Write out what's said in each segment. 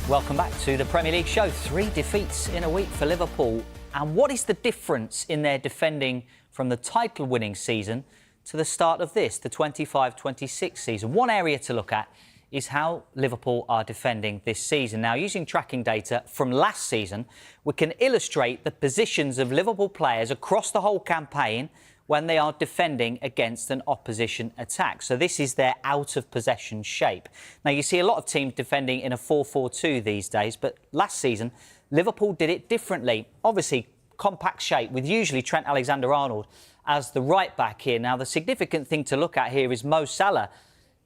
Welcome back to the Premier League show. 3 defeats in a week for Liverpool. And what is the difference in their defending from the title-winning season to the start of this, the 25-26 season? One area to look at is how Liverpool are defending this season. Now, using tracking data from last season, we can illustrate the positions of Liverpool players across the whole campaign when they are defending against an opposition attack. So this is their out-of-possession shape. Now, you see a lot of teams defending in a 4-4-2 these days, but last season, Liverpool did it differently. Obviously, compact shape, with usually Trent Alexander-Arnold as the right-back here. Now, the significant thing to look at here is Mo Salah.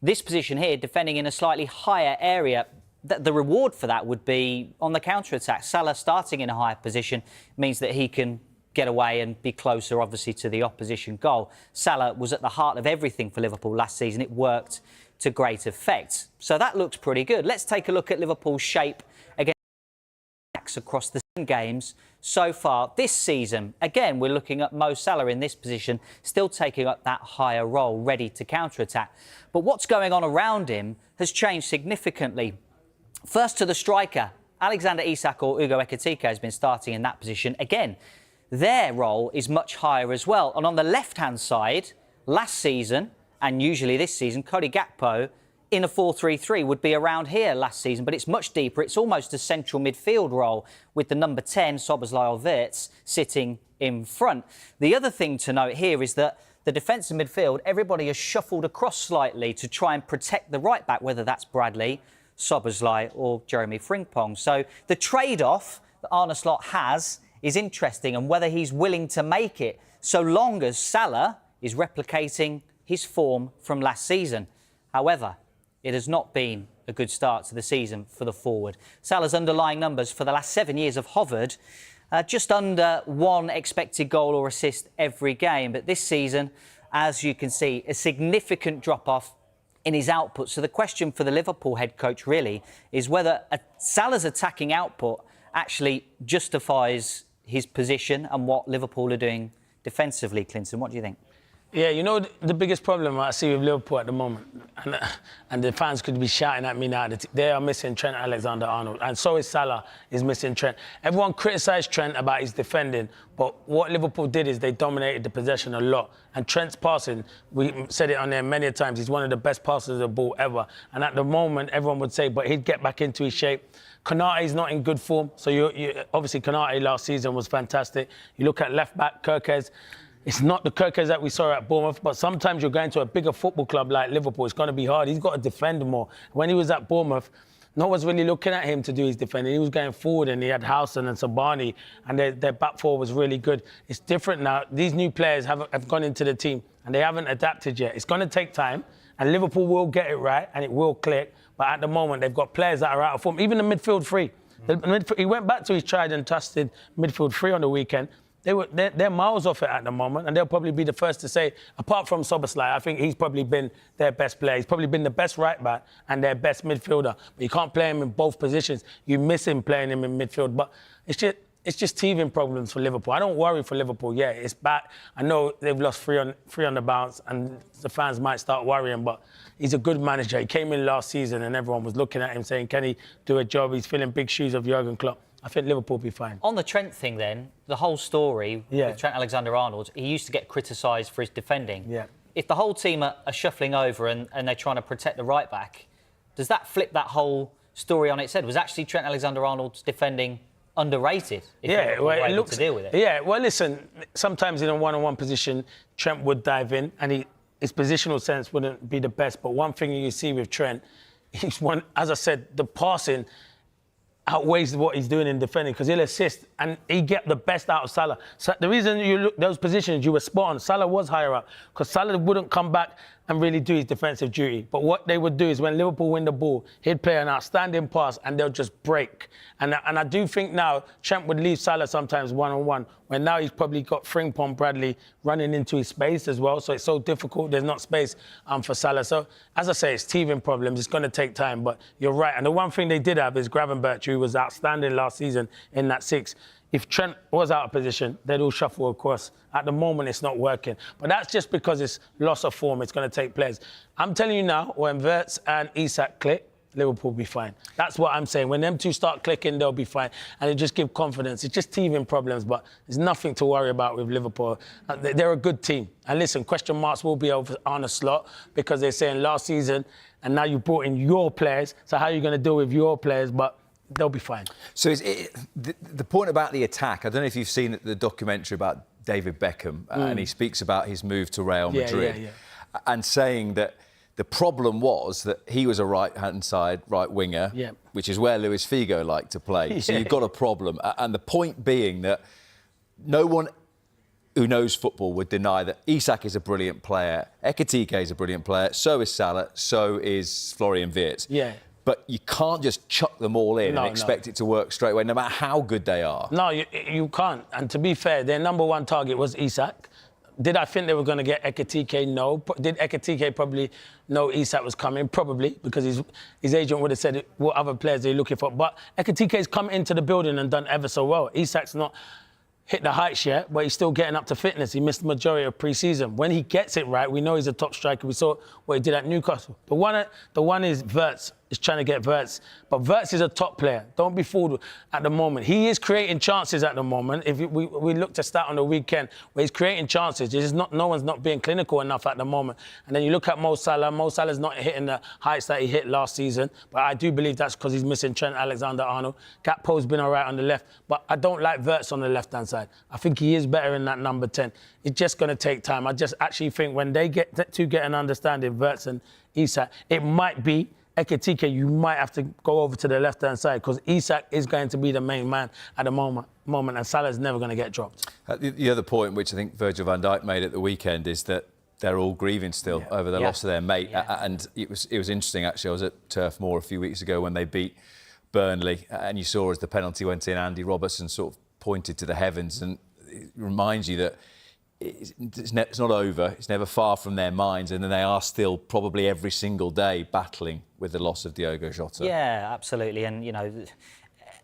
This position here, defending in a slightly higher area. The reward for that would be on the counter-attack. Salah starting in a higher position means that he can get away and be closer, obviously, to the opposition goal. Salah was at the heart of everything for Liverpool last season. It worked to great effect. So that looks pretty good. Let's take a look at Liverpool's shape against across the 7 games so far this season. Again, we're looking at Mo Salah in this position, still taking up that higher role, ready to counter-attack. But what's going on around him has changed significantly. First to the striker. Alexander Isak or Ugo Ekitike has been starting in that position. Again, their role is much higher as well. And on the left-hand side, last season, and usually this season, Cody Gakpo in a 4-3-3 would be around here last season, but it's much deeper. It's almost a central midfield role with the number 10, Szoboszlai Wirtz, sitting in front. The other thing to note here is that the defensive midfield, everybody has shuffled across slightly to try and protect the right-back, whether that's Bradley, Szoboszlai or Jeremy Frimpong. So the trade-off that Arne Slot has is interesting, and whether he's willing to make it so long as Salah is replicating his form from last season. However, it has not been a good start to the season for the forward. Salah's underlying numbers for the last 7 years have hovered just under 1 expected goal or assist every game. But this season, as you can see, a significant drop-off in his output. So the question for the Liverpool head coach really is whether Salah's attacking output actually justifies his position and what Liverpool are doing defensively. Clinton, what do you think? Yeah, you know, the biggest problem I see with Liverpool at the moment, and the fans could be shouting at me now, they are missing Trent Alexander-Arnold, and so is Salah is missing Trent. Everyone criticised Trent about his defending, but what Liverpool did is they dominated the possession a lot. And Trent's passing, we said it on there many times, he's one of the best passers of the ball ever. And at the moment, everyone would say, but he'd get back into his shape. Konate's not in good form, so obviously Konate last season was fantastic. You look at left-back, Kirkez. It's not the Kirkez that we saw at Bournemouth, but sometimes you're going to a bigger football club like Liverpool. It's going to be hard. He's got to defend more. When he was at Bournemouth, no one's really looking at him to do his defending. He was going forward, and he had Howson and Sabani, and their back four was really good. It's different now. These new players have gone into the team, and they haven't adapted yet. It's going to take time, and Liverpool will get it right, and it will click. But at the moment, they've got players that are out of form. Even the midfield three. He went back to his tried and tested midfield three on the weekend. They're miles off it at the moment, and they'll probably be the first to say, apart from Szoboszlai, I think he's probably been their best player. He's probably been the best right-back and their best midfielder. But you can't play him in both positions. You miss him playing him in midfield. But it's just teething problems for Liverpool. I don't worry for Liverpool. Yeah, it's bad. I know they've lost three on the bounce, and the fans might start worrying, but he's a good manager. He came in last season, and everyone was looking at him saying, can he do a job? He's filling big shoes of Jurgen Klopp. I think Liverpool will be fine. On the Trent thing then, the whole story with Trent Alexander-Arnold, he used to get criticised for his defending. Yeah. If the whole team are shuffling over and they're trying to protect the right-back, does that flip that whole story on its head? Was actually Trent Alexander-Arnold's defending underrated? Well, it looks to deal with it. Yeah, well, listen, sometimes in a one-on-one position, Trent would dive in, and his positional sense wouldn't be the best. But one thing you see with Trent, as I said, the passing outweighs what he's doing in defending, because he'll assist and he get the best out of Salah. So the reason you look those positions, you were spot on. Salah was higher up because Salah wouldn't come back and really do his defensive duty. But what they would do is when Liverpool win the ball, he'd play an outstanding pass and they'll just break. And I do think now Trent would leave Salah sometimes one-on-one, when now he's probably got Frimpong, Bradley running into his space as well. So it's so difficult. There's not space for Salah. So as I say, it's teething problems. It's going to take time, but you're right. And the one thing they did have is Gravenberch, who was outstanding last season in that 6. If Trent was out of position, they'd all shuffle across. At the moment, it's not working. But that's just because it's loss of form. It's going to take players. I'm telling you now, when Wirtz and Isak click, Liverpool will be fine. That's what I'm saying. When them two start clicking, they'll be fine. And it just gives confidence. It's just teething problems, but there's nothing to worry about with Liverpool. They're a good team. And listen, question marks will be over Arne Slot because they're saying last season, and now you brought in your players, so how are you going to deal with your players? But they'll be fine. So the point about the attack, I don't know if you've seen the documentary about David Beckham, and he speaks about his move to Real Madrid, and saying that the problem was that he was a right-hand side right winger, which is where Luis Figo liked to play. So you've got a problem. And the point being that no one who knows football would deny that Isak is a brilliant player, Ekitike is a brilliant player, so is Salah, so is Florian Wirtz. But you can't just chuck them all in and expect it to work straight away, no matter how good they are. No, you can't. And to be fair, their number one target was Isak. Did I think they were going to get Ekitike? No. Did Ekitike probably know Isak was coming? Probably, because his agent would have said what other players they're looking for. But Ekitike's come into the building and done ever so well. Isak's not hit the heights yet, but he's still getting up to fitness. He missed the majority of pre-season. When he gets it right, we know he's a top striker. We saw what he did at Newcastle. The one is Wirtz. Is trying to get Wirtz. But Wirtz is a top player. Don't be fooled at the moment. He is creating chances at the moment. If we look to start on the weekend, where he's creating chances, no one's not being clinical enough at the moment. And then you look at Mo Salah. Mo Salah's not hitting the heights that he hit last season. But I do believe that's because he's missing Trent Alexander-Arnold. Gakpo's been all right on the left. But I don't like Wirtz on the left-hand side. I think he is better in that number 10. It's just going to take time. I just actually think when they get an understanding, Wirtz and Isak, it might be Ekitike, you might have to go over to the left-hand side because Isak is going to be the main man at the moment and Salah's never going to get dropped. The other point, which I think Virgil van Dijk made at the weekend, is that they're all grieving still over the loss of their mate. And it was interesting, actually. I was at Turf Moor a few weeks ago when they beat Burnley, and you saw as the penalty went in, Andy Robertson sort of pointed to the heavens, and it reminds you that it's not over, it's never far from their minds, and then they are still probably every single day battling with the loss of Diogo Jota. Yeah, absolutely. And, you know,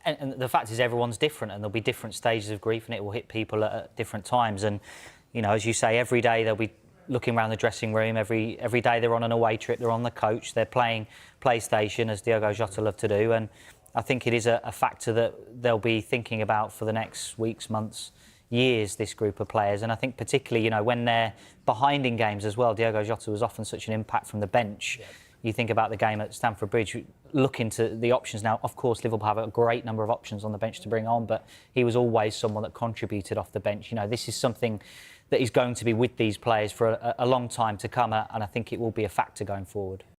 and the fact is everyone's different and there'll be different stages of grief and it will hit people at different times. And, you know, as you say, every day they'll be looking around the dressing room, every day they're on an away trip, they're on the coach, they're playing PlayStation, as Diogo Jota loved to do. And I think it is a factor that they'll be thinking about for the next weeks, months, years, this group of players. And I think particularly, you know, when they're behind in games as well, Diogo Jota was often such an impact from the bench. You think about the game at Stamford Bridge, look into the options now. Of course, Liverpool have a great number of options on the bench to bring on, but he was always someone that contributed off the bench. You know, this is something that is going to be with these players for a long time to come, and I think it will be a factor going forward.